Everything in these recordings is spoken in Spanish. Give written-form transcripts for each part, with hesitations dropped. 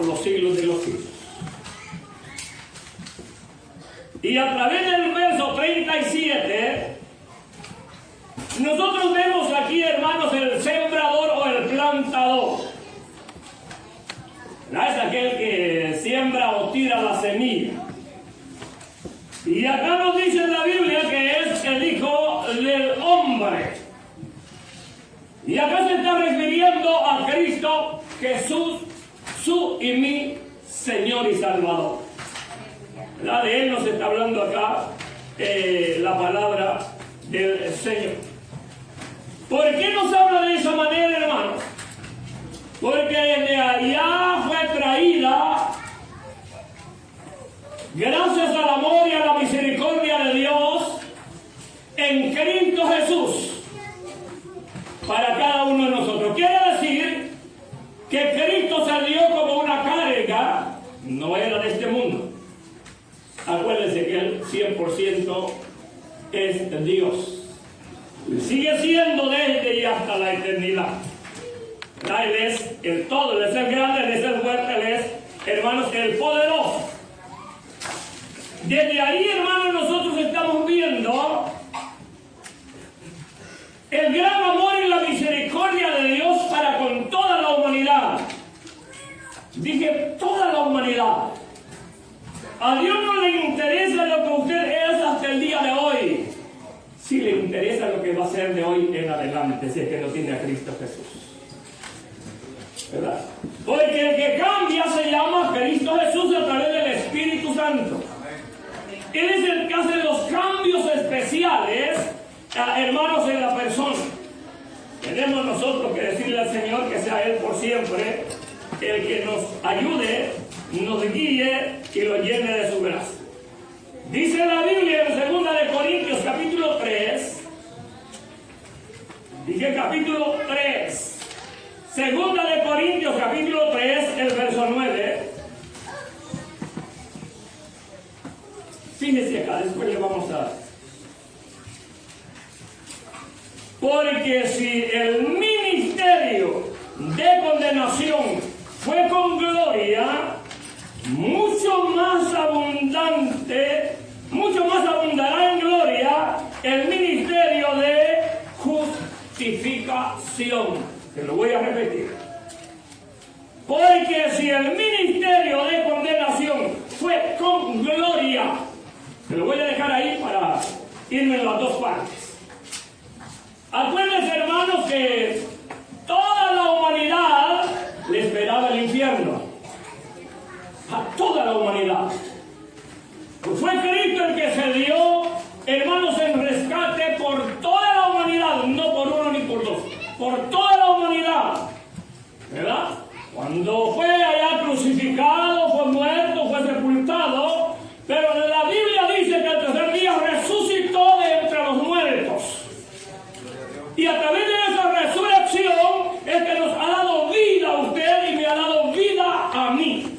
por los siglos de los siglos. Y a través del verso 37, nosotros vemos aquí, hermanos, el sembrador o el plantador. Es aquel que siembra o tira la semilla. Y acá nos dice en la Biblia que es el Hijo del Hombre. Y acá se está refiriendo a Cristo Jesús, su y mi Señor y Salvador. ¿Verdad? De Él nos está hablando acá la palabra del Señor. ¿Por qué nos habla de esa manera, hermanos? Porque desde allá fue traída, gracias al amor y a la misericordia de Dios, en Cristo Jesús, para cada uno de nosotros. Quiere decir que Cristo salió como una carga, no era de este mundo. Acuérdense que Él 100% es Dios. Sigue siendo desde y hasta la eternidad. Él es el todo, Él es el grande, Él es el fuerte, Él es, hermanos, el poderoso. Desde ahí, hermanos, nosotros estamos viendo el gran amor y la misericordia de Dios para con toda la humanidad. Dije, toda la humanidad. A Dios no le interesa lo que usted es hasta el día de hoy. Sí le interesa lo que va a ser de hoy en adelante, si es que no tiene a Cristo Jesús. ¿Verdad? Porque el que cambia se llama Cristo Jesús a través del Espíritu Santo. Él es el que hace los cambios especiales, hermanos, en la persona. Tenemos nosotros que decirle al Señor que sea Él por siempre el que nos ayude, nos guíe y lo llene de su gracia. Dice la Biblia en 2 de Corintios capítulo 3, dije capítulo 3, 2 de Corintios capítulo 3, el verso 9. Fíjese acá, después le vamos a dar. Porque si el ministerio de condenación fue con gloria, mucho más abundará en gloria el ministerio de justificación. Se lo voy a repetir. Porque si el ministerio de condenación fue con gloria, se lo voy a dejar ahí para irme en las dos partes. Acuérdense, hermanos, que toda la humanidad le esperaba el infierno. A toda la humanidad. Pues fue Cristo el que se dio, hermanos, en rescate por toda la humanidad, no por uno ni por dos, por toda la humanidad. ¿Verdad? Cuando fue allá crucificado, fue muerto, fue sepultado, pero la Biblia dice que al tercer día resucitó de entre los muertos. Y a través de esa resurrección es que nos ha dado vida a usted y me ha dado vida a mí.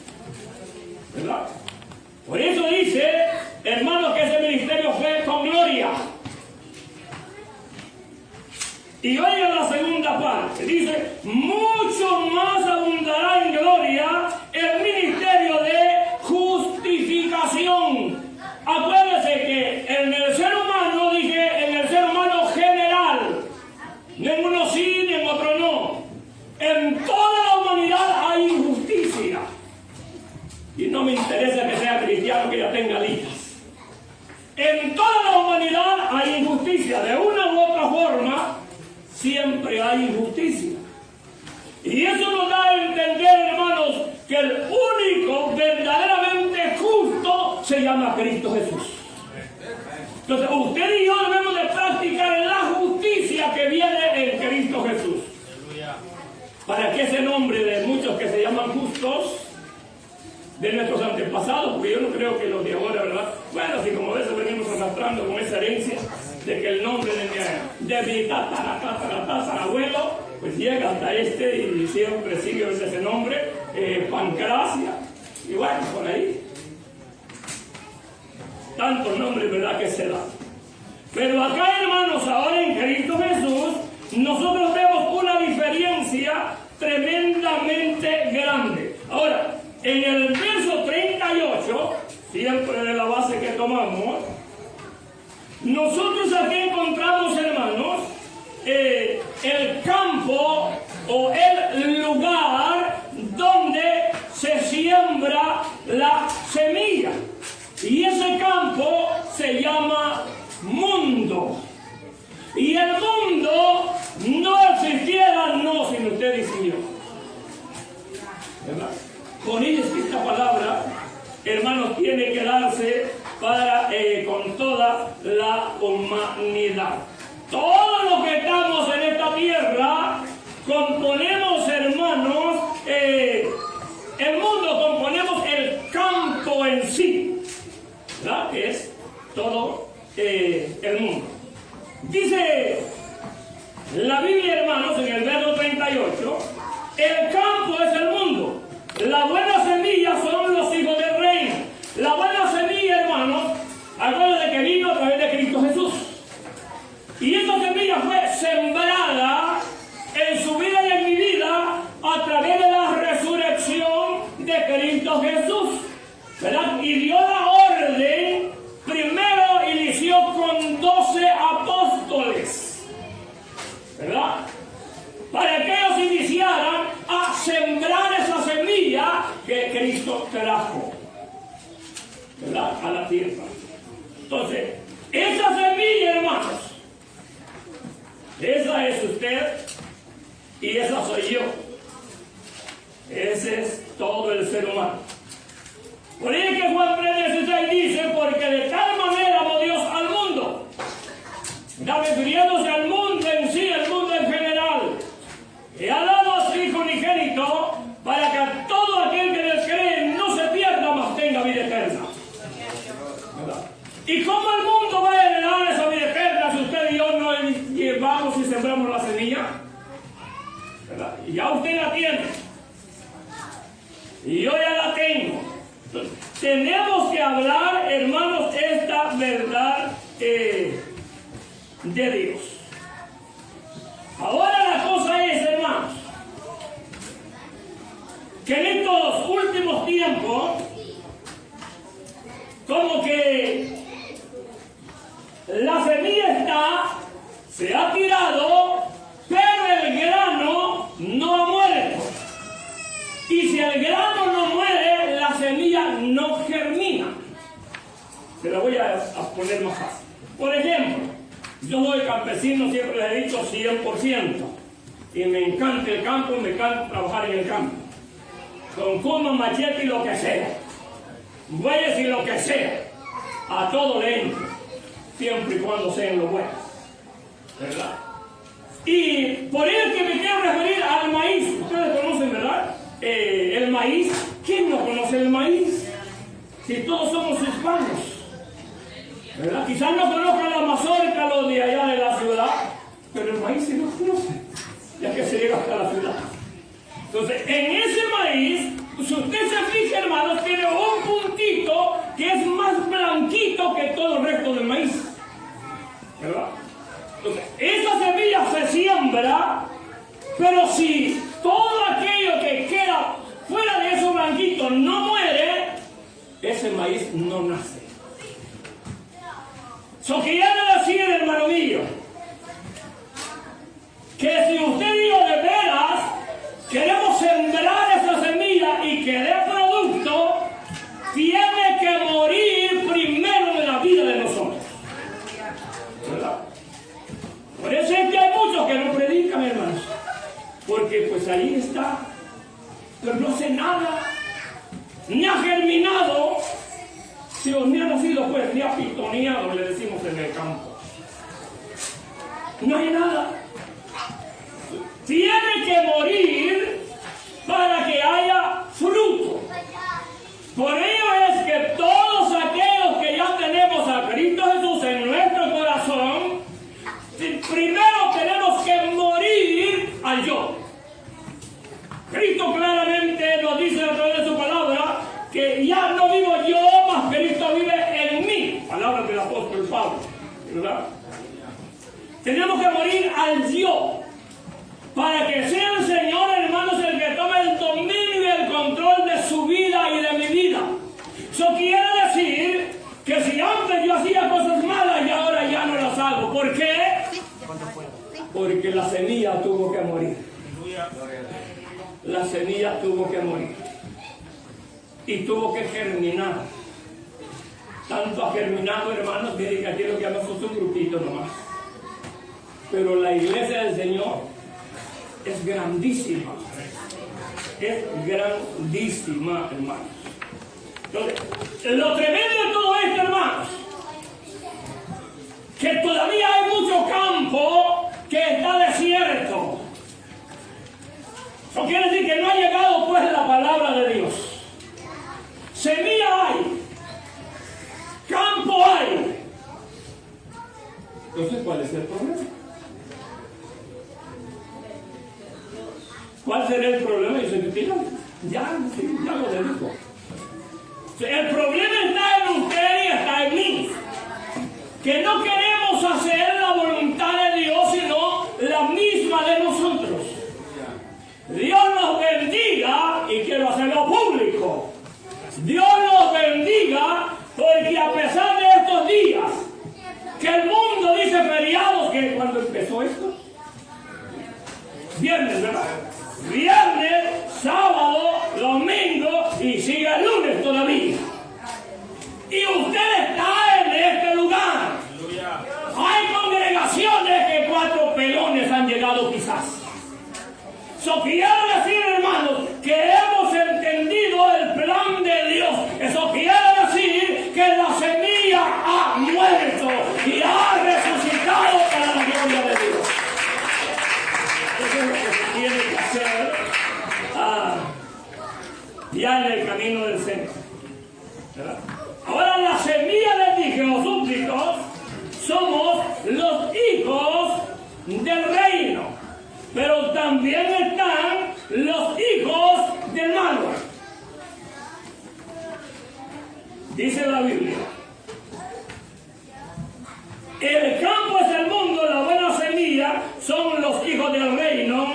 ¿Verdad? Por eso dice, hermanos, que ese ministerio fue con gloria. Y oigan la segunda parte, dice, mucho más abundará en gloria el ministerio de justificación. Acuérdense que en el ser humano, dije, en el ser humano general, en uno sí, en otro no. En toda la humanidad hay injusticia. Y no me interesa que sea cristiano, que ya tenga listas. En toda la humanidad hay injusticia. De una u otra forma, siempre hay injusticia. Y eso nos da a entender, hermanos, que el único verdaderamente justo se llama Cristo Jesús. Entonces, usted y yo debemos de practicar la justicia que viene en Cristo Jesús. Para que ese nombre de muchos que se llaman justos, de nuestros antepasados, porque yo no creo que los de ahora, ¿verdad? Bueno, así como a veces venimos arrastrando con esa herencia de que el nombre de mi tatarabuelo, pues llega hasta este y siempre sigue ese nombre, Pancracia, y bueno, por ahí. Tantos nombres, ¿verdad?, que se dan. Pero acá, hermanos, ahora en Cristo Jesús, nosotros vemos una diferencia tremendamente grande. Ahora, En el verso 38, siempre de la base que tomamos, nosotros aquí encontramos, hermanos, el campo o el lugar donde se siembra la semilla. Y ese campo se llama mundo. Y el mundo no existiera no sin usted y yo. ¿Verdad? Por ello es que esta palabra, hermanos, tiene que darse para con toda la humanidad. Todos los que estamos en esta tierra componemos, hermanos, el mundo, componemos el campo en sí, ¿verdad? Que es todo el mundo. Dice la Biblia, hermanos, en el verso 38, el campo es el mundo. La buena semilla son los hijos del reino. La buena semilla, hermanos, acuérdense que vino a través de Cristo Jesús. Y esta semilla fue sembrada en su vida y en mi vida a través de la resurrección de Cristo Jesús, ¿verdad? Y dio la orden, primero inició con 12 apóstoles, ¿verdad? Para que ellos iniciaran a sembrar esa semilla que Cristo trajo, ¿verdad?, a la tierra. Entonces, esa semilla, hermanos, esa es usted y esa soy yo. Ese es todo el ser humano. Por ello que Juan 3:16 dice, porque de tal manera amó Dios al mundo, refiriéndose al mundo en sí, al mundo en general, y ha dado a su Hijo unigénito para que todo aquel que en él cree no se pierda, mas tenga vida eterna. ¿Verdad? ¿Y cómo el mundo va a heredar esa vida eterna si usted y yo no llevamos y sembramos la semilla? ¿Verdad? Y ya usted la tiene. Y yo ya la tengo. Entonces, tenemos que hablar, hermanos, esta verdad de Dios. Ahora la cosa es, hermanos, que en estos últimos tiempos, como que la semilla se ha tirado, pero el grano no ha muerto. Y si el grano no muere, la semilla no germina. Se la voy a poner más fácil. Por ejemplo, yo soy campesino, siempre les he dicho 100%. Y me encanta el campo, me encanta trabajar en el campo. Con coma, machete y lo que sea. Bueyes y lo que sea. A todo le entro. Siempre y cuando sean los buenos. ¿Verdad? Y por ello que me quiero referir al maíz. Ustedes conocen, ¿verdad? El maíz. ¿Quién no conoce el maíz? Si todos somos hispanos. ¿Verdad? Quizás no conozcan la mazorca, los de allá de la ciudad, pero el maíz sí lo conoce, ya que se llega hasta la ciudad. Entonces, en ese maíz, si usted se fija, hermanos, tiene un puntito que es más blanquito que todo el resto del maíz. ¿Verdad? Entonces, esa semilla se siembra, pero si todo aquello que queda fuera de esos blanquitos no muere, ese maíz no nace. So que ya no decir, hermano mío, que si usted y yo de veras queremos sembrar esa semilla y que dé producto, tiene que morir primero en la vida de nosotros. ¿Verdad? Por eso es que hay muchos que no predican, hermanos, porque pues ahí está, pero no hace nada, ni ha germinado. Si ni ha nacido, pues, ni ha pitoneado, le decimos en el campo. No hay nada. Tiene que morir para que haya fruto. Por ello es que todos aquellos que ya tenemos a Cristo Jesús en nuestro corazón, primero tenemos que morir al yo. Cristo claramente nos dice a través de su palabra que ya no vivo yo, mas Cristo vive en mí. Palabras del apóstol Pablo, ¿verdad? Tenemos que morir al yo, para que sea el Señor, hermanos, el que tome el dominio y el control de su vida porque la semilla tuvo que morir. La semilla tuvo que morir. Y tuvo que germinar. Tanto ha germinado, hermanos, que aquí lo que llamamos un grupito nomás. Pero la iglesia del Señor es grandísima. Es grandísima, hermanos. Entonces, lo tremendo de todo esto, hermanos, que todavía hay mucho campo que está desierto. Eso quiere decir que no ha llegado pues la palabra de Dios. Semilla hay, campo hay. Entonces, ¿cuál es el problema? ¿Cuál será el problema? Y se ya lo dedico. El problema está en usted y está en mí. Que no queremos hacer la voluntad de Dios, sino la misma de nosotros. Dios nos bendiga, y quiero hacerlo público. Dios nos bendiga, porque a pesar de estos días, que el mundo dice feriados, que cuando empezó esto, viernes, ¿verdad? Viernes, sábado, domingo y sigue el lunes todavía. Y usted está en este lugar. Hay congregaciones que 4 pelones han llegado quizás. Eso quiere decir, hermanos, que hemos entendido el plan de Dios. Eso quiere decir que la semilla ha muerto y ha resucitado para la gloria de Dios. Eso es lo que se tiene que hacer ya en el camino del Señor. ¿Verdad? Ahora, la semilla de dije, los súbditos, somos los hijos del reino, pero también están los hijos del malo. Dice la Biblia: el campo es el mundo, la buena semilla son los hijos del reino,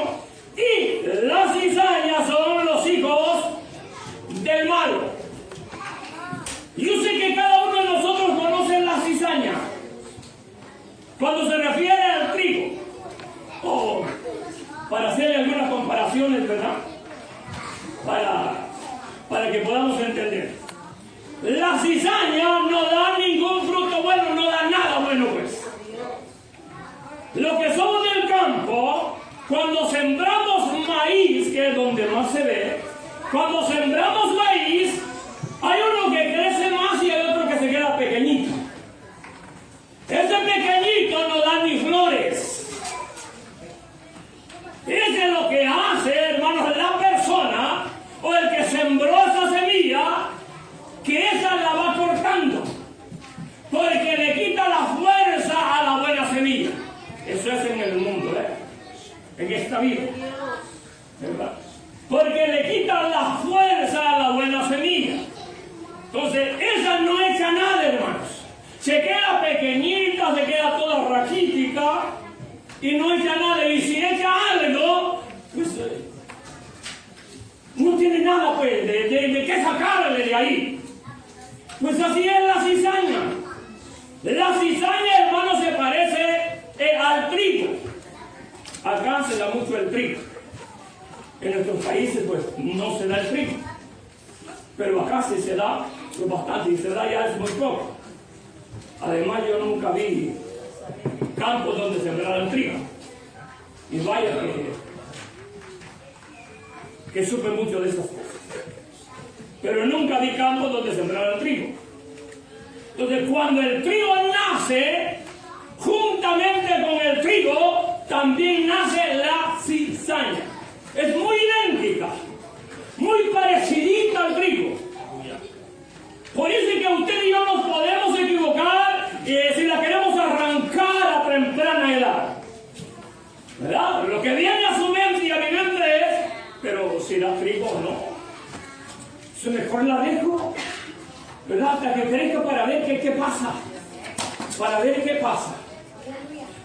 y las cizañas son los hijos del malo. Yo sé que cada uno de nosotros conoce la cizaña cuando se refiere al trigo, o para hacer algunas comparaciones, ¿verdad? Para que podamos entender. La cizaña no da ningún fruto bueno, no da nada bueno, pues. Lo que somos del campo, cuando sembramos maíz, que es donde más se ve, cuando sembramos maíz, hay uno que crece más y hay otro que se queda pequeñito. Ese pequeñito no da ni flores. Ese es lo que hace, hermanos, la persona o el que sembró esa semilla, que esa la va cortando, porque le quita la fuerza a la buena semilla. Eso es en el mundo, en esta vida, ¿verdad? Porque le quita la fuerza a la buena semilla. Entonces, esa no echa nada, hermanos. Se queda pequeñita, se queda toda raquítica y no echa nada. Y si echa algo, pues no tiene nada, pues, de qué sacarle de ahí. Pues así es la cizaña. La cizaña, hermanos, se parece al trigo. Acá se da mucho el trigo. En nuestros países, pues, no se da el trigo. Pero acá sí se da bastante, y se da ya es muy poco. Además, yo nunca vi campos donde sembraran trigo. Y vaya que supe mucho de esas cosas. Pero nunca vi campos donde sembraran trigo. Entonces, cuando el trigo nace, juntamente con el trigo, también nace la cizaña. Es muy idéntica, muy parecidita al trigo. Por eso es que usted y yo nos podemos equivocar si la queremos arrancar a temprana edad. ¿Verdad? Lo que viene a su mente y a mi mente es, pero si da trigo o no. Eso mejor la dejo, ¿verdad? Hasta que crezca para ver qué pasa. Para ver qué pasa.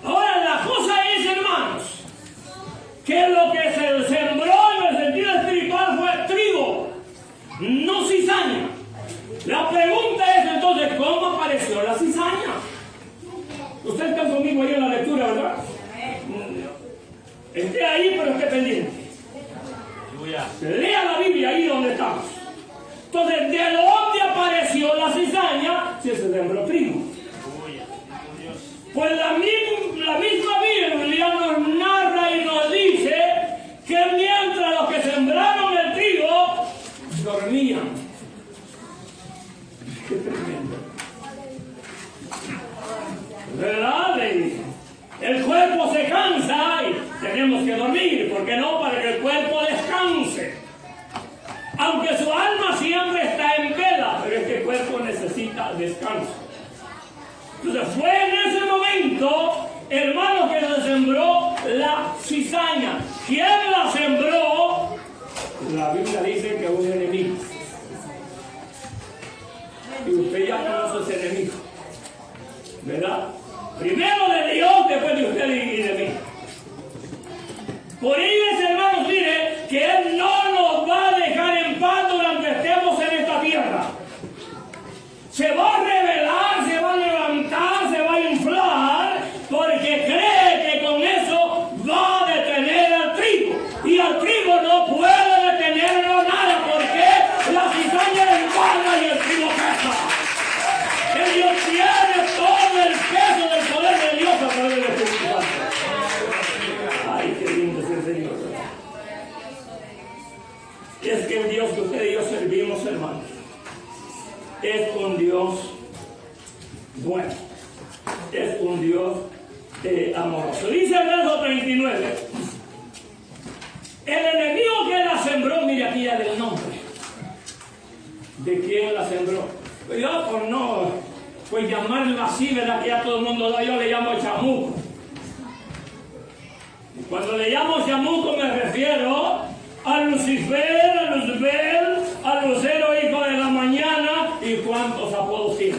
Ahora la cosa es, hermanos, que lo que se sembró en el sentido espiritual fue trigo, no cizaña. La pregunta es entonces, ¿cómo apareció la cizaña? Ustedes están conmigo ahí en la lectura, ¿verdad? Entonces, ¿de dónde apareció la cizaña si se sembró trigo? Pues la misma Biblia nos narra y nos dice que mientras los que sembraron el trigo dormían. Qué tremendo. ¿Verdad? El cuerpo se cansa y tenemos que dormir. ¿Por qué no? Para que el cuerpo descanse. Aunque su alma siempre está en vela, pero es que el cuerpo necesita descanso. Entonces fue en ese momento, hermanos, que se sembró la cizaña. ¿Quién la sembró? La Biblia dice que un enemigo. Y usted ya conoce ese enemigo, ¿verdad? Primero de Dios, después de usted y de mí. Por ello, hermanos, mire que Él no nos va a dejar en paz durante estemos en esta tierra. Se va a rebelar, se va a levantar, se va a inflar, porque cree que con eso va a detener al trigo. Y al trigo no puede detenerlo nada, porque la cizaña engorda y el trigo pesa. Que Dios tiene todo el peso del poder de Dios a través del Espíritu Santo. Ay, qué lindo es el Señor. Es que el Dios que usted y yo servimos, hermanos, es un Dios bueno, es un Dios amoroso. Dice el verso 39, el enemigo que la sembró, mire aquí ya del nombre, ¿de quién la sembró? Pues yo por no, pues llamarla así, ¿verdad? Que ya todo el mundo da, yo le llamo chamuco. Y cuando le llamo chamuco me refiero a Lucifer, a Luzbel, a Lucero, hijo de la mañana, y cuántos apodos tiene.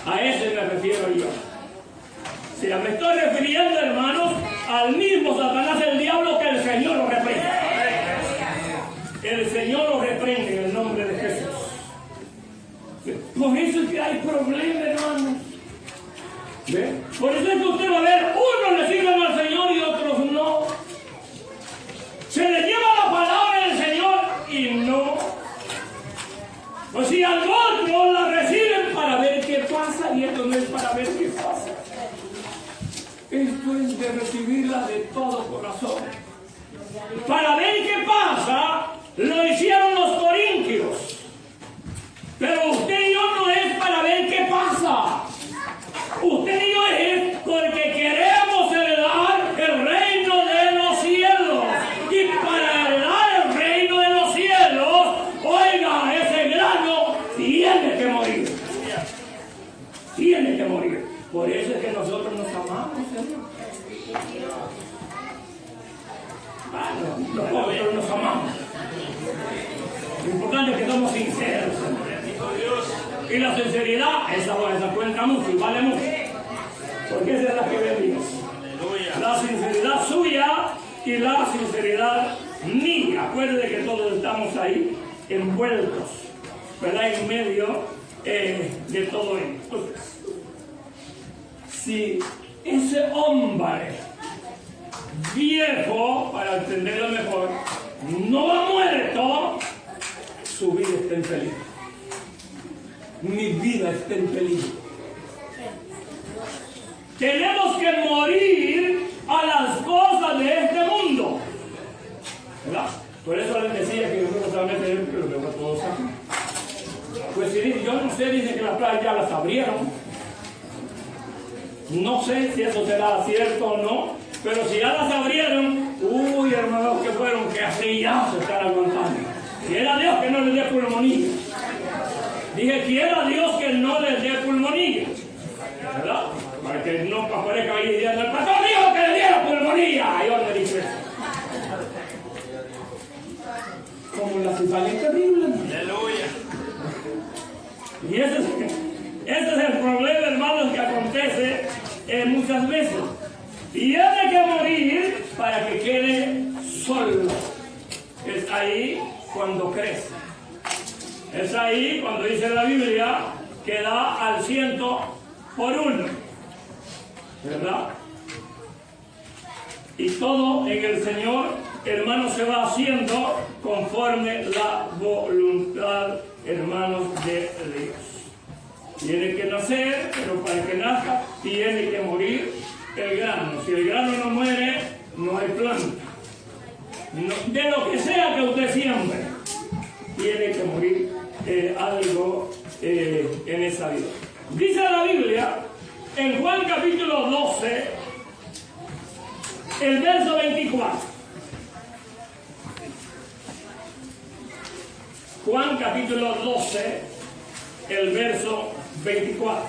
A ese me refiero yo. Si me estoy refiriendo, hermanos, al mismo Satanás, el diablo, que el Señor lo reprende. El Señor lo reprende en el nombre de Jesús. Por eso es que hay problemas, hermanos. ¿Ve? Por eso es que usted va a ver, unos le sirven al Señor y otros no. Se le lleva la palabra del Señor y no. Pues si al otro la reciben para ver qué pasa, y esto no es para ver qué pasa. Esto es de recibirla de todo corazón. Para ver qué pasa, lo hicieron los corintios. Pero usted y yo no es para ver qué pasa. Usted y yo es porque queremos heredar el reino de los cielos. Y para heredar el reino de los cielos, oiga, ese grano tiene que morir. Tiene que morir. Por eso es que nosotros nos amamos, Señor. Nosotros nos amamos. Lo importante es que somos sinceros, Señor. Y la sinceridad, esa cuenta mucho y vale mucho. Porque esa es la que ve Dios. La sinceridad suya y la sinceridad mía. Acuérdense que todos estamos ahí envueltos, ¿verdad? En medio de todo esto. Entonces, si ese hombre viejo, para entenderlo mejor, no ha muerto, su vida está en peligro. Mi vida está en peligro. Tenemos que morir a las cosas de este mundo, ¿verdad? Por eso les decía que nosotros solamente lo vemos todos aquí. Pues si yo no sé, dicen que las playas ya las abrieron. No sé si eso será cierto o no, pero si ya las abrieron, uy, hermanos, que fueron, que así ya se están aguantando. Quiera Dios que no les dé pulmonía. Dije, quiera Dios que no les dé pulmonía, ¿verdad? Para que no aparezca ahí diciendo, el pastor dijo que le diera pulmonía. Yo le dije eso. Como la cizaña terrible. Aleluya. Y ese es el problema, hermanos, que acontece muchas veces. Tiene que morir para que quede solo. Es ahí cuando crece. Es ahí cuando dice la Biblia que da al 100 por 1. ¿Verdad? Y todo en el Señor hermanos, se va haciendo conforme la voluntad, hermanos, de Dios. Tiene que nacer, pero para que nazca tiene que morir el grano. Si el grano no muere, no hay planta. De lo que sea que usted siembre, tiene que morir algo en esa vida. Dice la Biblia en Juan capítulo 12, el verso 24. Juan capítulo 12, el verso 24.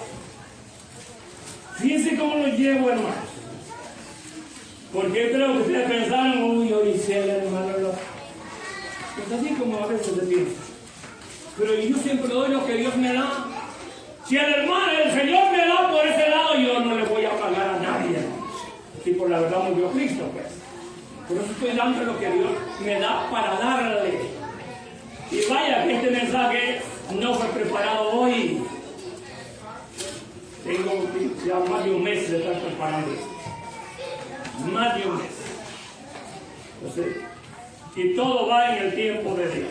Fíjense cómo lo llevo, hermanos. Porque creo que ustedes pensaron, uy, hoy sí, hermano, no. Es así como a veces se piensa. Pero yo siempre doy lo que Dios me da. Si el Señor me da por ese lado, yo no le voy a pagar a nadie. Si por la verdad murió Cristo, pues. Por eso estoy dando lo que Dios me da para darle. Y vaya que este mensaje no fue preparado hoy. Tengo ya más de un mes de estar preparando esto. Más de un mes. Entonces, y todo va en el tiempo de Dios.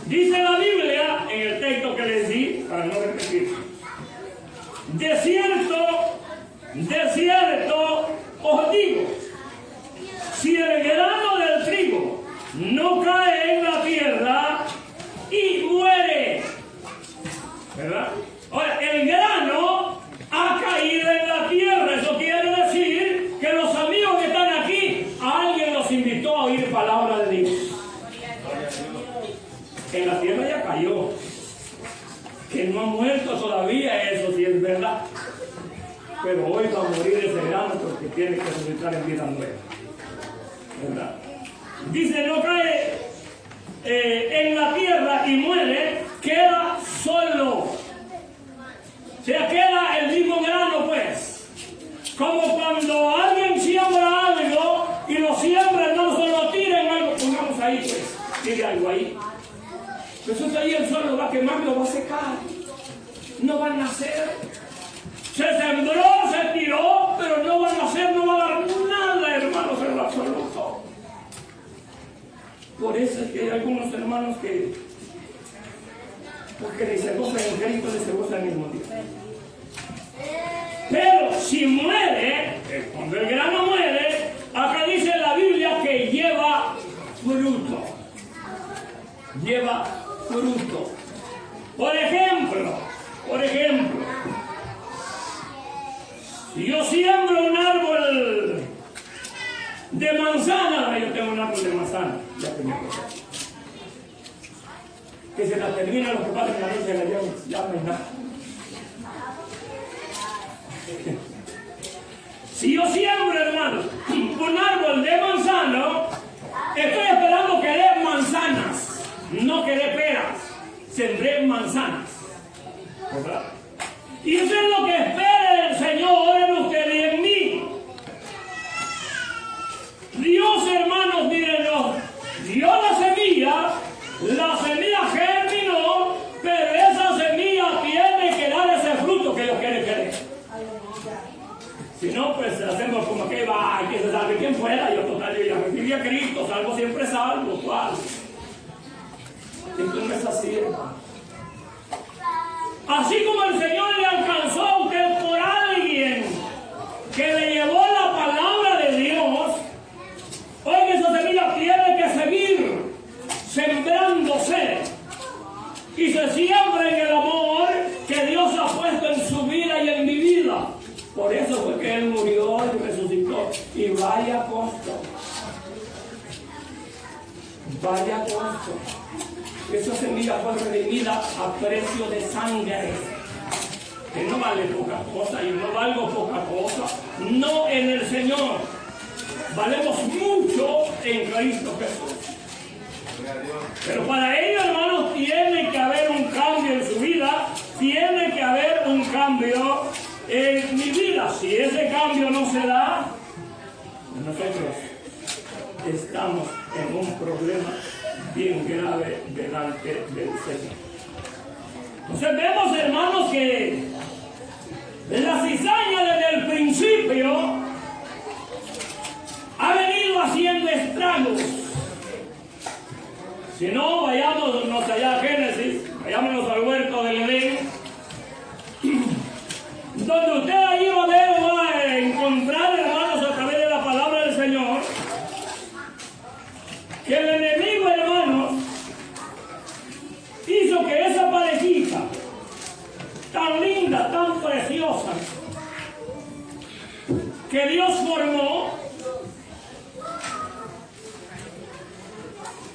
Dice la Biblia, en el texto que les di, para no repetir: de cierto os digo, si el grano del trigo no cae en la tierra y muere, ¿verdad? Ahora, el grano ha caído en la tierra. Eso quiere decir que los amigos que están aquí, alguien los invitó a oír palabra de Dios. En la tierra ya cayó. Que no ha muerto todavía, eso sí es verdad. Pero hoy va a morir ese grano porque tiene que resucitar en vida nueva. ¿Verdad? Dice, no cae en la tierra y muere, queda solo. O sea, queda el mismo grano, pues. Como cuando alguien siembra algo y lo siembra, no solo tiren algo, pongamos ahí, pues, tire algo ahí. Entonces ahí el sol lo va a quemar, lo va a secar. No va a nacer. Se sembró, se tiró, pero no va a nacer, no va a dar nada, hermanos, en lo absoluto. Por eso es que hay algunos hermanos que, porque ni se gozan en Cristo, ni se gozan en el mismo Dios. Pero si muere, cuando el grano muere, acá dice la Biblia que lleva fruto. Lleva fruto. Por ejemplo, si yo siembro un árbol de manzana, yo tengo un árbol de manzana, ya que me acuerdo, que se la termina lo que pasa en la noche de la llave, ya no hay nada. Si yo siembro, hermano, un árbol de manzano, estoy esperando que dé manzanas, no que dé peras. Sembré manzanas, ¿verdad? Y eso es lo que espera el Señor en usted y en mí. Dios, hermanos, miren, dio la semilla germinó, pero esa semilla tiene que dar ese fruto que Dios quiere que dé. Si no, pues hacemos como que va, que se salve quien fuera. Yo total, yo ya recibí a Cristo, salvo siempre salvo, ¿cuál? Esto no es así, hermano. Así como el Señor le alcanzó a usted por alguien que le llevó la palabra de Dios, hoy esa semilla tiene que seguir sembrándose y se siembra en el amor que Dios ha puesto en su vida y en mi vida. Por eso fue que Él murió y resucitó. Y vaya costo. Vaya costo. Esa semilla fue redimida a precio de sangre. Que no vale poca cosa, y no valgo poca cosa. No en el Señor. Valemos mucho en Cristo Jesús. Pero para ello, hermanos, tiene que haber un cambio en su vida. Tiene que haber un cambio en mi vida. Si ese cambio no se da, nosotros estamos en un problema bien grave delante del Señor. Entonces vemos, hermanos, que la cizaña desde el principio ha venido haciendo estragos. Si no, vayámonos allá a Génesis, vayámonos al huerto del Edén, donde usted ahí va a ver, va a encontrar, hermanos, a través de la palabra del Señor, que el enemigo, hermanos, hizo que esa parejita tan linda, tan preciosa, que Dios formó,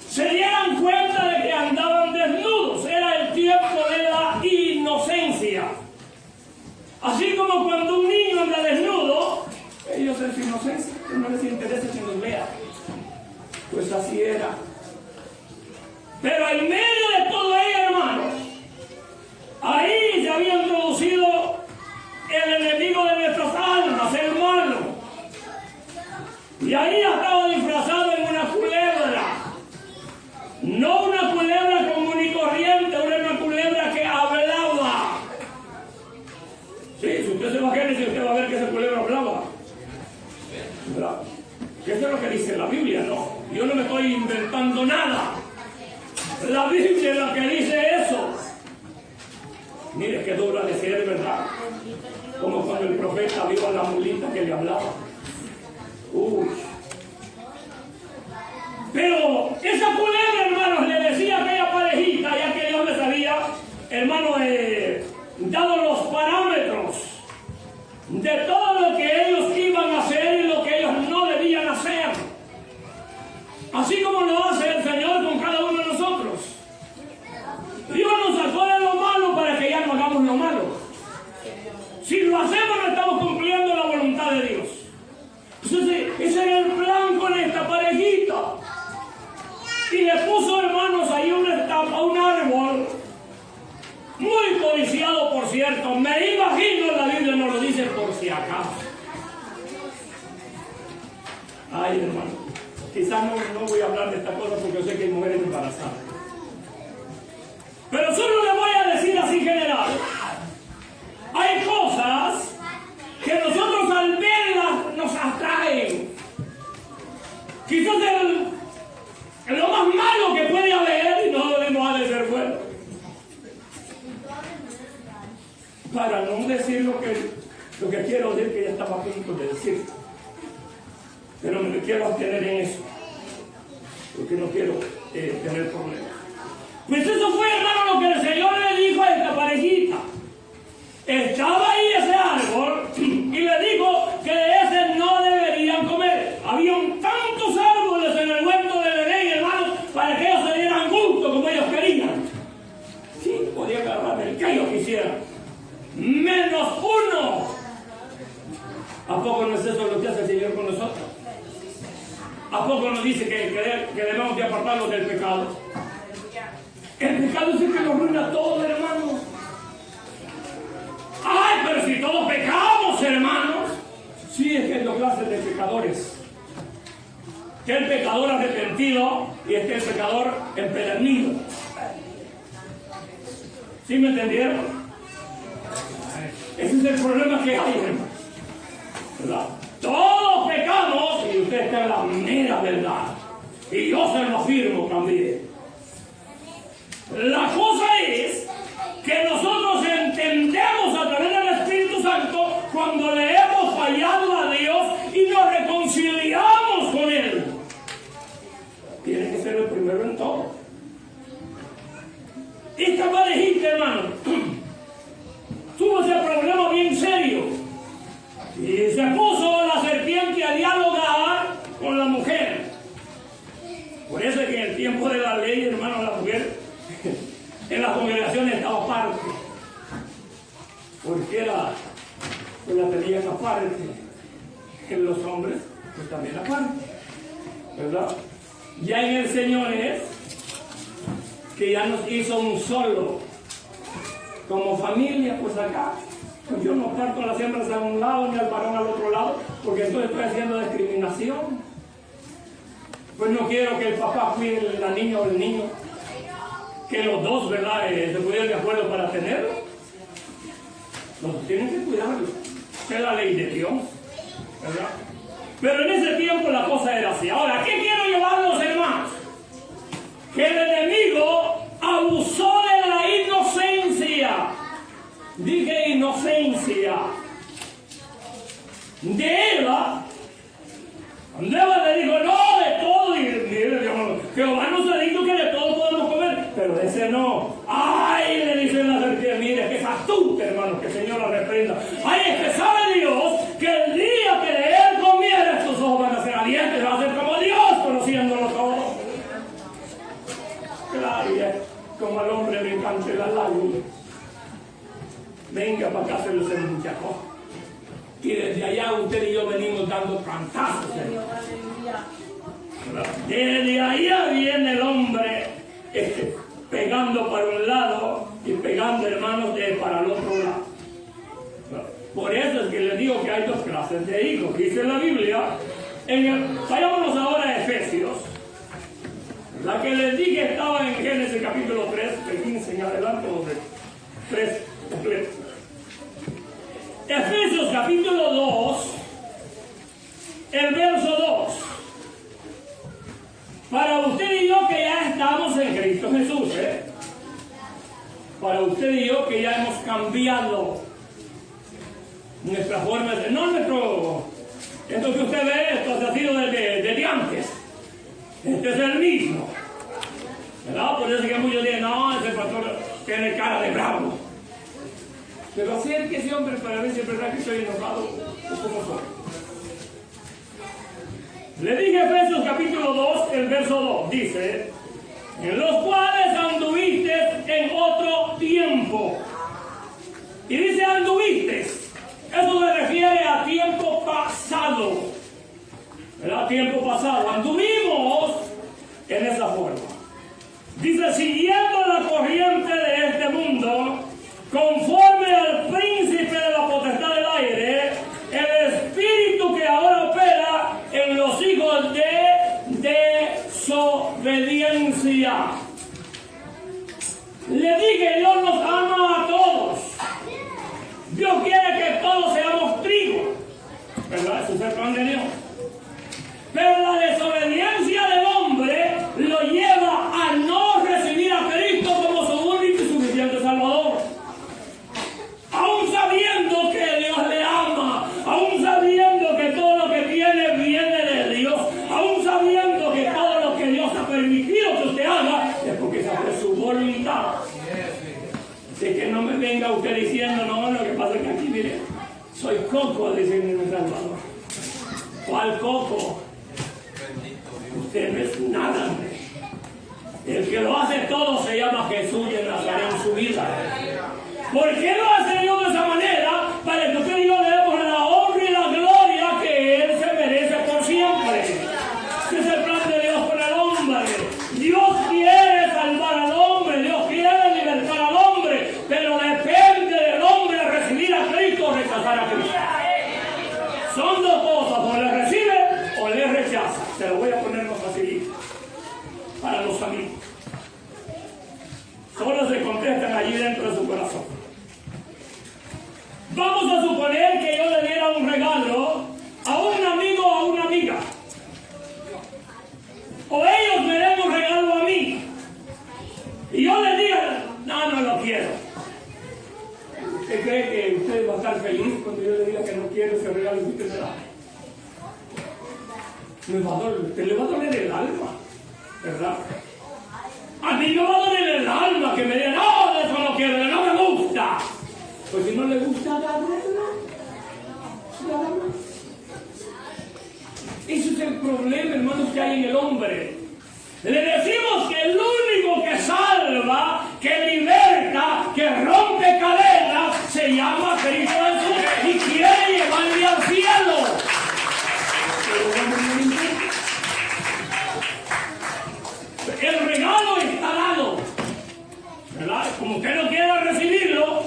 se dieran cuenta de que andaban desnudos. Era el tiempo de la inocencia. Así como cuando un niño anda desnudo, ellos en su inocencia, no les interesa que nos vea. Pues así era. Pero en medio de todo ello, hermanos, ahí se había introducido el enemigo de nuestras almas, el malo. Y ahí estaba disfrazado en una culebra. No una culebra común y corriente, una culebra que hablaba. Sí, si usted se va a Génesis, usted va a ver que esa culebra hablaba. ¿Verdad? Que eso es lo que dice la Biblia, ¿no? Yo no me estoy inventando nada. La Biblia es la que dice eso. Mire qué dura de ser, ¿verdad? Como cuando el profeta vio a la mulita que le hablaba. Uy. Pero esa culebra, hermanos, le decía a aquella parejita, ya que Dios les había, hermanos, dado los parámetros de todo lo que ellos iban a hacer y lo que ellos no debían hacer. Así como lo hace el Señor con cada uno de nosotros. Dios nos sacó de lo malo para que ya no hagamos lo malo. Si lo hacemos, no estamos cumpliendo la voluntad de Dios. Entonces, ese era el plan con esta parejita. Y le puso, hermanos, ahí una estampa, un árbol, muy codiciado, por cierto. Me imagino, la Biblia no lo dice por si acaso. Ay, hermano, quizás no voy a hablar de esta cosa porque yo sé que hay mujeres embarazadas. Pero solo le voy a decir así general. Hay cosas que nosotros al verlas nos atraen. Quizás lo más malo que puede haber y no ha de ser bueno. Para no decir lo que quiero decir, que ya estaba a punto de decir. Pero me quiero abstener en eso. Porque no quiero tener problemas. Pues eso fue, hermano, lo que el Señor le dijo a esta parejita. Estaba ahí ese árbol y le dijo que de ese no deberían comer. Habían tantos árboles en el huerto del Edén, hermano, para que ellos se dieran gusto como ellos querían. Sí, podían agarrar el que ellos quisieran. Menos uno. ¿A poco no es eso lo que hace el Señor con nosotros? ¿A poco nos dice que debemos de apartarnos del pecado? El pecado es el que nos arruina todo, hermano. ¡Ay, pero si todos pecamos, hermanos! Sí, es que hay dos clases de pecadores. Que el pecador arrepentido y este el pecador empedernido. ¿Sí me entendieron? Ese es el problema que hay, hermano. ¿Verdad? Todos pecamos y usted está en la mera verdad. Y yo se lo afirmo también. La cosa es que nosotros entendemos a través del Espíritu Santo cuando le hemos fallado a Dios y nos reconciliamos con Él. Tiene que ser el primero en todo. Esta parejita, hermano, tuvo ese problema bien serio y se puso la serpiente a dialogar con la mujer. Por eso es que en el tiempo de la ley, hermano, la mujer en las congregaciones estaba aparte, porque la tenían aparte. En los hombres, pues también aparte, ¿verdad? Ya en el Señor es que ya nos hizo un solo, como familia, pues acá. Pues yo no parto las hembras a un lado ni al varón al otro lado, porque entonces estoy haciendo discriminación. Pues no quiero que el papá cuide a la niña o el niño, que los dos, ¿verdad?, se pusieran de acuerdo para tenerlo. Los dos tienen que cuidarlo. Es la ley de Dios, ¿verdad? Pero en ese tiempo la cosa era así. Ahora, ¿qué quiero llevar los hermanos? que el enemigo abusó de la inocencia. Dije inocencia. De Eva. Cuando Eva le dijo, no, de todo. Y mire, Jehová nos ha dicho que de todo podemos comer, pero de ese no. Ay, le dice la serpiente, mire, que es astuta, hermano, que el Señor la reprenda. Ay, es que sabe Dios que el día que de él comiera, estos ojos van a ser abiertos, va a ser como Dios, conociéndolo todo. Claro, y es como al hombre le encanta la lágrima. Venga para acá, se lo muchacho. Y desde allá usted y yo venimos dando cantazos. Desde allá viene el hombre pegando para un lado y pegando, hermanos, para el otro lado. Por eso es que les digo que hay dos clases de hijos. Dice la Biblia, vayámonos ahora a Efesios. La que les dije estaba en Génesis capítulo 3, del 15 en adelante, o de 3 completo. Efesios capítulo 2, el verso 2. Para usted y yo que ya estamos en Cristo Jesús, para usted y yo que ya hemos cambiado nuestra forma de... No nuestro... Esto que usted ve, esto ha sido desde antes. Este es el mismo. ¿Verdad? Por eso que muchos dicen, no, ese pastor tiene cara de bravo. Pero acérquese, hombre, para ver si es verdad que estoy enojado o cómo soy. Le dije Efesios capítulo 2, el verso 2, dice, en los cuales anduviste en otro tiempo. Y dice anduviste, eso se refiere a tiempo pasado. ¿Verdad? Tiempo pasado, anduvimos en esa forma. Dice, siguiendo la corriente de este mundo, conforme al príncipe de la potestad del aire, el espíritu que ahora opera en los hijos de desobediencia. Le dije, Dios nos ama a todos. Dios quiere que todos seamos trigo. ¿Verdad? Ese es el plan de Dios. Pero la desobediencia del hombre lo lleva a no recibir a Cristo como su único y suficiente Salvador. Aún sabiendo que Dios le ama, aún sabiendo que todo lo que tiene viene de Dios, aún sabiendo que todo lo que Dios ha permitido que usted haga es porque esa es su voluntad. Así que no me venga usted diciendo, no, lo que pasa es que aquí, mire, soy coco, dice mi Salvador. ¿Cuál coco? Usted no es nada. El que lo hace todo se llama Jesús de Nazaret en su vida. ¿Por qué lo hace Dios de esa manera? Para que usted y yo le demos la honra y la gloria que Él se merece por siempre. Ese es el plan de Dios con el hombre. Dios quiere salvar al hombre, Dios quiere libertar al hombre, pero depende del hombre recibir a Cristo o rechazar a Cristo. Son dos cosas, o le recibe o le rechaza. Se lo voy a poner más facilito para los amigos. Solo se contestan allí dentro de su corazón. Vamos a suponer que yo le diera un regalo a un amigo o a una amiga. O ellos me den un regalo a mí. Y yo les diga, no, no lo quiero. ¿Usted cree que usted va a estar feliz cuando yo le diga que no quiero ese regalo que usted me da? Le va a doler el alma, ¿verdad? A mí me va a doler el alma que me digan, no, eso no quiero, no me gusta. Pues si no le gusta, dámelo. Ese es el problema, hermanos, que hay en el hombre. Le decimos que el único que salva, que liberta, que rompe cadenas, se llama Cristo Jesús y quiere llevarle al cielo. El regalo está dado, ¿verdad? Como usted no quiera recibirlo,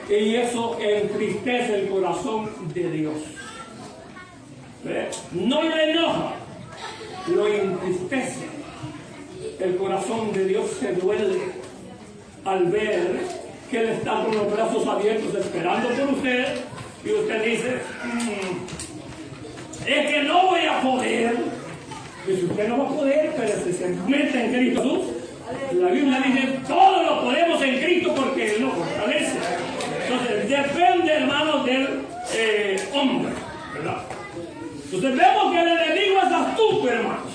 y eso entristece el corazón de Dios. No le enoja, lo entristece. El corazón de Dios se duele al ver que Él está con los brazos abiertos esperando por usted, y usted dice, es que no voy a poder. Y si usted no va a poder, pero si se mete en Cristo Jesús, La Biblia dice, todo lo podemos en Cristo porque Él nos fortalece. Entonces, depende, hermanos, del hombre, ¿verdad? Entonces, vemos que el enemigo es astuto, hermanos.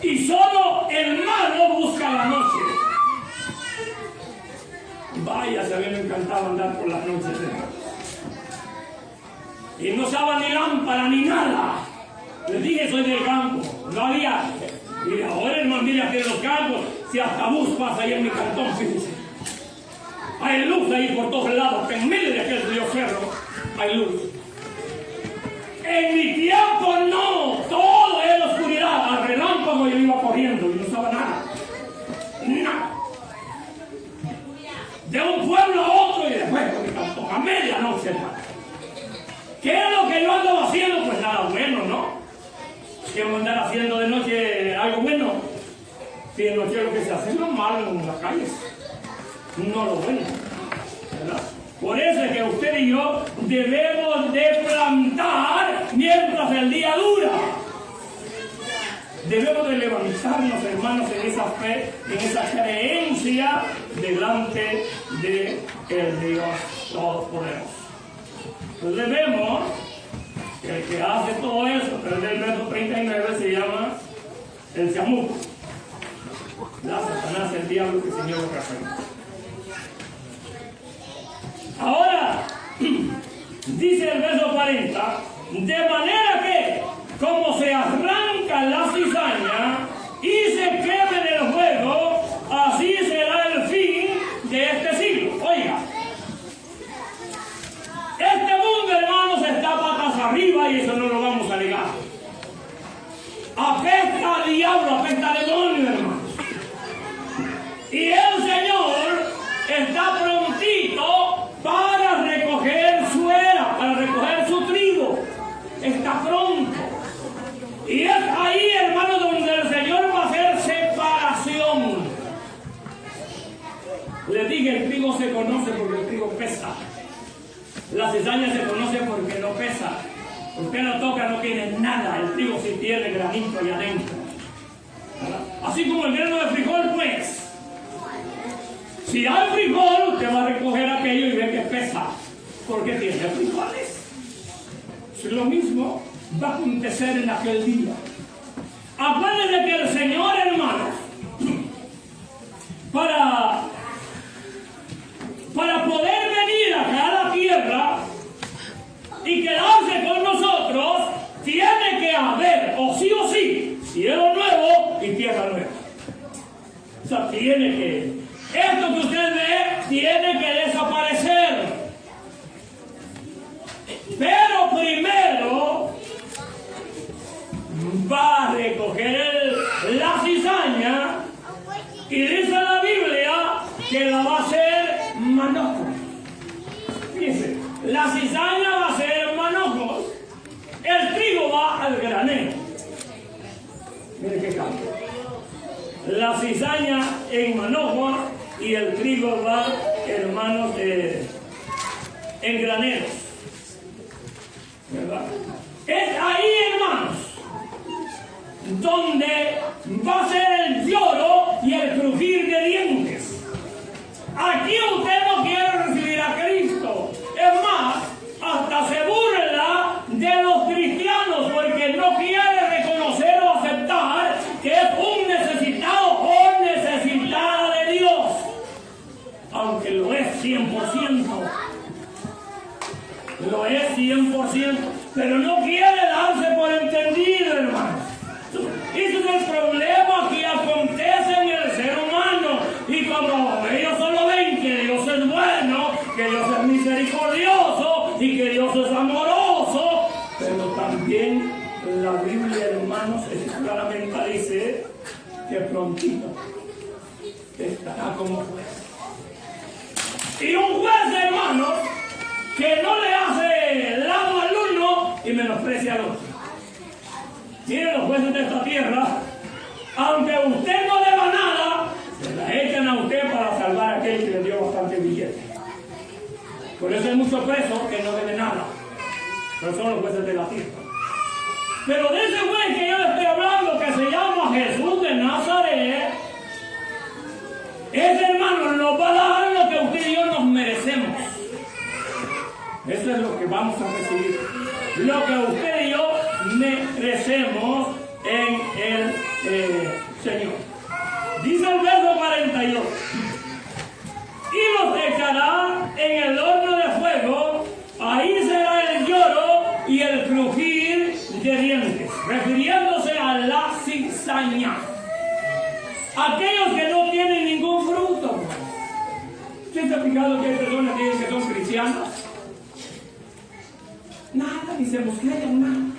Y solo el malo busca la noche. Vaya, si a mí me encantaba andar por las noches, hermanos. Y no usaba ni lámpara ni nada. Les dije, soy del campo. No había. Y ahora, hermano, mira que en los campos, si hasta bus pasa ahí en mi cantón, fíjense. Hay luz ahí por todos lados, que en medio de aquel río Cerro hay luz. En mi tiempo no, todo era oscuridad. Al relámpago yo iba corriendo y no usaba nada. Nada. De un pueblo a otro y después por mi cantón, a medianoche, hermano. ¿Qué es lo que yo andaba haciendo? Pues nada bueno, ¿no? ¿Qué vamos a andar haciendo de noche algo bueno? Si de noche lo que se hace es lo malo en las calles, no lo bueno, ¿verdad? Por eso es que usted y yo debemos de plantar mientras el día dura. Debemos de levantarnos, hermanos, en esa fe, en esa creencia delante de el Dios Todopoderoso. Entonces vemos que el que hace todo eso, pero el verso 39 se llama el Siamuk. La Satanás, el diablo que se lleva representa. Ahora, dice el verso 40, de manera que, como se arranca la cizaña y se quema en el fuego, así será el fin de este siglo. Oiga, este mundo, hermanos, está patas arriba y eso no lo vamos a negar. Apesta a diablo, apesta a demonio, hermanos. Y el Señor está prontito para recoger su era, para recoger su trigo. Está pronto. Y es ahí, hermanos, donde el Señor va a hacer separación. Les dije, el trigo se conoce porque el trigo pesa. La cizaña se conoce porque no pesa. Usted lo toca, no tiene nada. El trigo sí tiene granito allá adentro. ¿Verdad? Así como el grano de frijol, pues. Si hay frijol, usted va a recoger aquello y ve que pesa. Porque tiene frijoles. Lo mismo va a acontecer en aquel día. Acuérdense que el Señor, hermanos, para poder venir acá a la tierra y quedarse con nosotros, tiene que haber, o sí, cielo nuevo y tierra nueva. O sea, tiene que, esto que usted ve, tiene que desaparecer. Pero primero va a recoger la cizaña y dice la Biblia que la va a hacer manojo. Dice, la cizaña va a ser manojo, el trigo va al granero. Mire qué cambio. La cizaña en manojo y el trigo va, hermanos, en graneros. ¿Verdad? Es ahí, hermanos, donde va a ser el lloro y el crujir de dientes. Aquí usted no quiere recibir a Cristo. Es más, hasta se burla de los cristianos porque no quiere reconocer o aceptar que es un necesitado o necesitada de Dios. Aunque lo es 100%. Lo es 100%, pero no quiere darse por entendido, hermanos. Ese es el problema que acontece en el ser humano. Y como ellos solo ven que Dios es bueno, que Dios es misericordioso y que Dios es amoroso, pero también la Biblia, hermanos, claramente dice que prontito estará como juez. Y un juez, hermanos, que no le hace lado al uno y menosprecia al otro. Miren los jueces de esta tierra, aunque usted no deba nada, se la echan a usted para salvar a aquel que le dio bastante billete. Por eso hay muchos presos que no deben nada, pero son los jueces de la tierra. Pero de ese juez que yo le estoy hablando, que se llama Jesús de Nazaret, nos va a dar lo que usted y yo nos merecemos. Eso es lo que vamos a recibir. Lo que usted y yo merecemos en el Señor. Dice el verso 42. Y los echará en el horno de fuego. Ahí será el lloro y el crujir de dientes. Refiriéndose a la cizaña. Aquellos que no tienen ningún fruto. ¿Usted se ha fijado que hay personas que dicen que son cristianas? Nada, ni se mosquean nada.